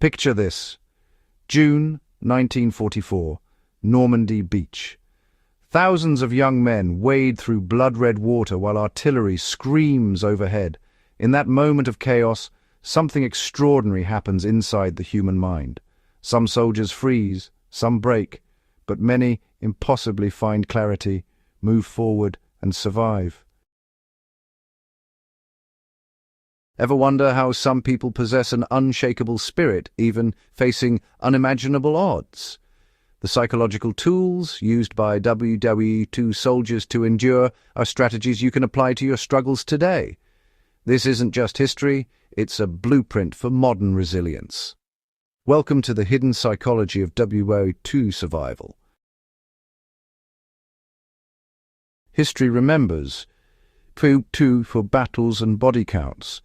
Picture this. June 1944, Normandy Beach. Thousands of young men wade through blood-red water while artillery screams overhead. In that moment of chaos, something extraordinary happens inside the human mind. Some soldiers freeze, some break, but many impossibly find clarity, move forward, and survive. Ever wonder how some people possess an unshakable spirit, even facing unimaginable odds? The psychological tools used by WWII soldiers to endure are strategies you can apply to your struggles today. This isn't just history, it's a blueprint for modern resilience. Welcome to the hidden psychology of WWII survival. History remembers, too, for battles and body counts.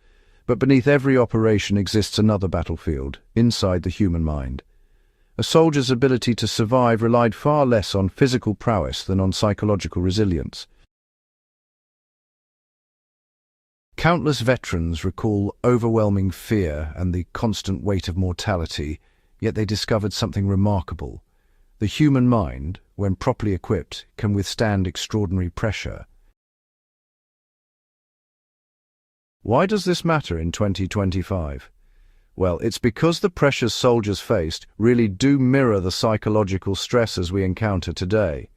But beneath every operation exists another battlefield, inside the human mind. A soldier's ability to survive relied far less on physical prowess than on psychological resilience. Countless veterans recall overwhelming fear and the constant weight of mortality, yet they discovered something remarkable. The human mind, when properly equipped, can withstand extraordinary pressure. Why does this matter in 2025? Well, it's because the pressures soldiers faced really do mirror the psychological stresses we encounter today.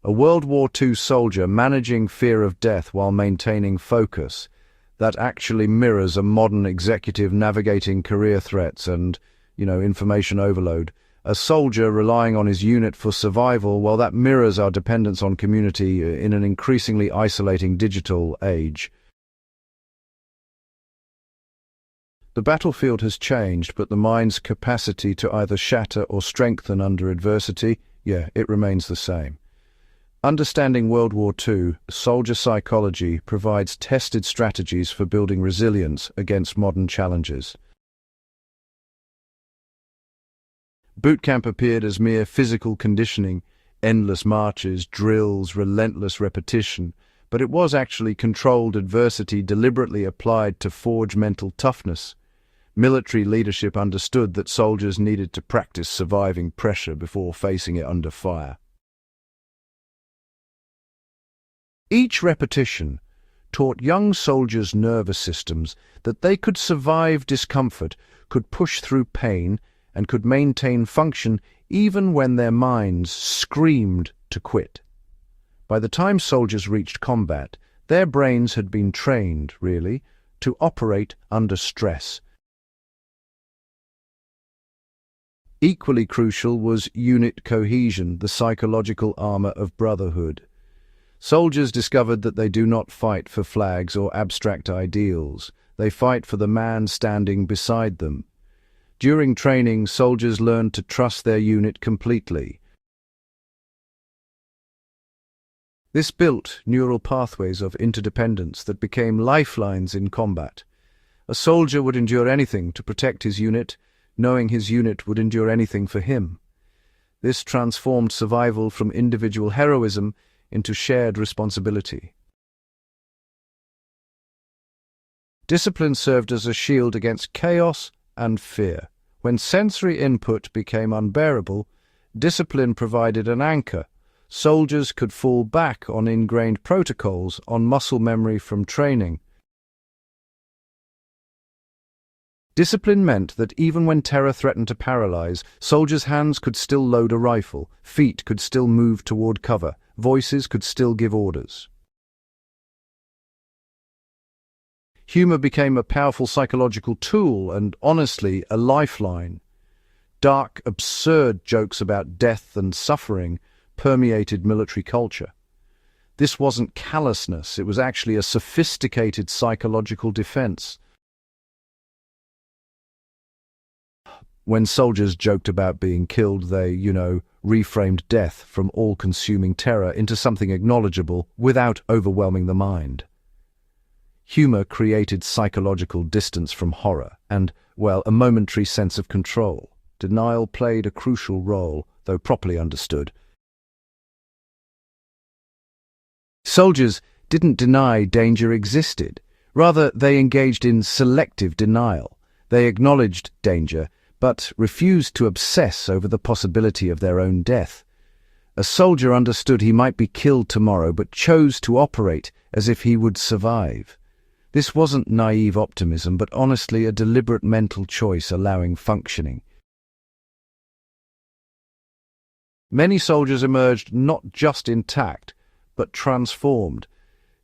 A World War II soldier managing fear of death while maintaining focus, that actually mirrors a modern executive navigating career threats and, information overload. A soldier relying on his unit for survival, well, that mirrors our dependence on community in an increasingly isolating digital age. The battlefield has changed, but the mind's capacity to either shatter or strengthen under adversity, it remains the same. Understanding World War II, soldier psychology provides tested strategies for building resilience against modern challenges. Boot camp appeared as mere physical conditioning, endless marches, drills, relentless repetition, but it was actually controlled adversity deliberately applied to forge mental toughness. Military leadership understood that soldiers needed to practice surviving pressure before facing it under fire. Each repetition taught young soldiers' nervous systems that they could survive discomfort, could push through pain, and could maintain function even when their minds screamed to quit. By the time soldiers reached combat, their brains had been trained, really, to operate under stress. Equally crucial was unit cohesion, the psychological armor of brotherhood. Soldiers discovered that they do not fight for flags or abstract ideals. They fight for the man standing beside them. During training, soldiers learned to trust their unit completely. This built neural pathways of interdependence that became lifelines in combat. A soldier would endure anything to protect his unit, knowing his unit would endure anything for him. This transformed survival from individual heroism into shared responsibility. Discipline served as a shield against chaos and fear. When sensory input became unbearable, discipline provided an anchor. Soldiers could fall back on ingrained protocols, on muscle memory from training. Discipline meant that even when terror threatened to paralyze, soldiers' hands could still load a rifle, feet could still move toward cover, voices could still give orders. Humor became a powerful psychological tool and, honestly, a lifeline. Dark, absurd jokes about death and suffering permeated military culture. This wasn't callousness, it was actually a sophisticated psychological defense. When soldiers joked about being killed, they, reframed death from all-consuming terror into something acknowledgeable without overwhelming the mind. Humor created psychological distance from horror and, a momentary sense of control. Denial played a crucial role, though properly understood. Soldiers didn't deny danger existed. Rather, they engaged in selective denial. They acknowledged danger, but refused to obsess over the possibility of their own death. A soldier understood he might be killed tomorrow, but chose to operate as if he would survive. This wasn't naive optimism, but honestly a deliberate mental choice allowing functioning. Many soldiers emerged not just intact, but transformed,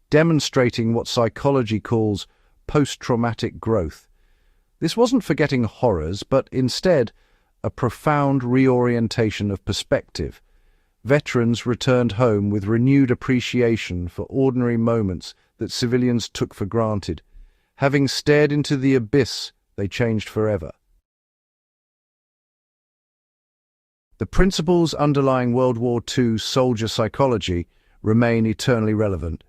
demonstrating what psychology calls post-traumatic growth. This wasn't forgetting horrors, but instead a profound reorientation of perspective. Veterans returned home with renewed appreciation for ordinary moments that civilians took for granted. Having stared into the abyss, they changed forever. The principles underlying World War II soldier psychology remain eternally relevant.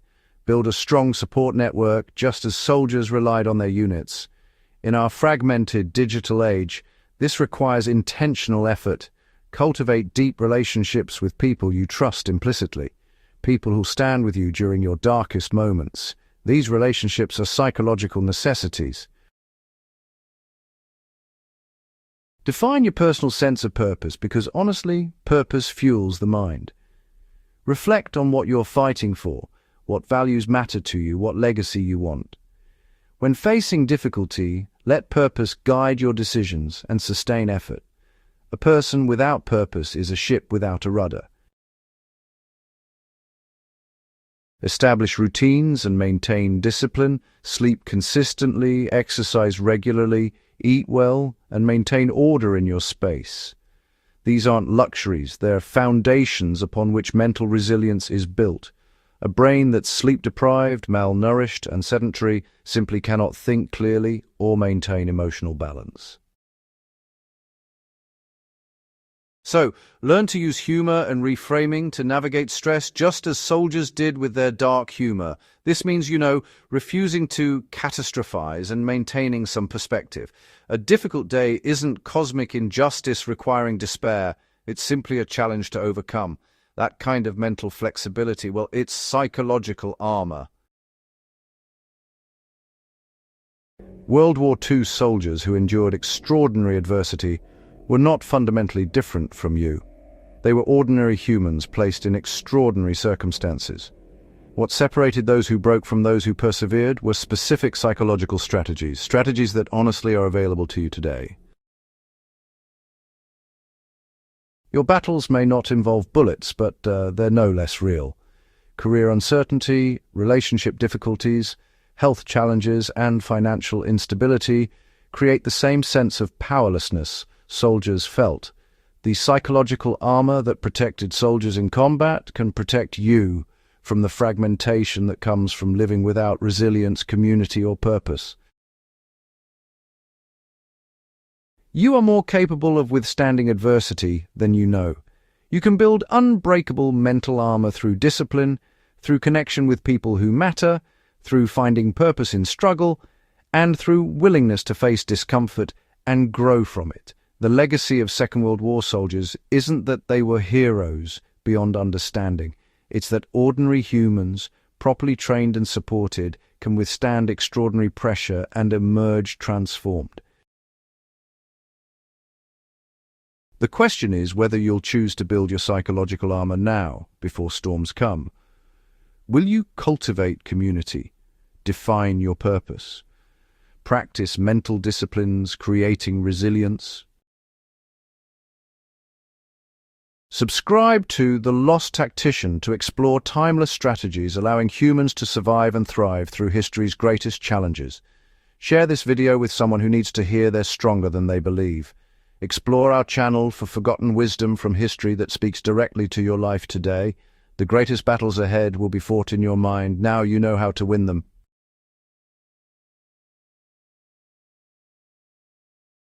Build a strong support network, just as soldiers relied on their units. In our fragmented digital age, this requires intentional effort. Cultivate deep relationships with people you trust implicitly, people who stand with you during your darkest moments. These relationships are psychological necessities. Define your personal sense of purpose, because honestly, purpose fuels the mind. Reflect on what you're fighting for, what values matter to you, what legacy you want. When facing difficulty, let purpose guide your decisions and sustain effort. A person without purpose is a ship without a rudder. Establish routines and maintain discipline, sleep consistently, exercise regularly, eat well, and maintain order in your space. These aren't luxuries, they're foundations upon which mental resilience is built. A brain that's sleep-deprived, malnourished, and sedentary simply cannot think clearly or maintain emotional balance. So, learn to use humor and reframing to navigate stress, just as soldiers did with their dark humor. This means, refusing to catastrophize and maintaining some perspective. A difficult day isn't cosmic injustice requiring despair. It's simply a challenge to overcome. That kind of mental flexibility, well, it's psychological armor. World War II soldiers who endured extraordinary adversity were not fundamentally different from you. They were ordinary humans placed in extraordinary circumstances. What separated those who broke from those who persevered were specific psychological strategies that honestly are available to you today. Your battles may not involve bullets, but they're no less real. Career uncertainty, relationship difficulties, health challenges, and financial instability create the same sense of powerlessness soldiers felt. The psychological armor that protected soldiers in combat can protect you from the fragmentation that comes from living without resilience, community, or purpose. You are more capable of withstanding adversity than you know. You can build unbreakable mental armor through discipline, through connection with people who matter, through finding purpose in struggle, and through willingness to face discomfort and grow from it. The legacy of Second World War soldiers isn't that they were heroes beyond understanding. It's that ordinary humans, properly trained and supported, can withstand extraordinary pressure and emerge transformed. The question is whether you'll choose to build your psychological armor now, before storms come. Will you cultivate community, define your purpose, practice mental disciplines, creating resilience? Subscribe to The Lost Tactician to explore timeless strategies allowing humans to survive and thrive through history's greatest challenges. Share this video with someone who needs to hear they're stronger than they believe. Explore our channel for forgotten wisdom from history that speaks directly to your life today. The greatest battles ahead will be fought in your mind. Now you know how to win them.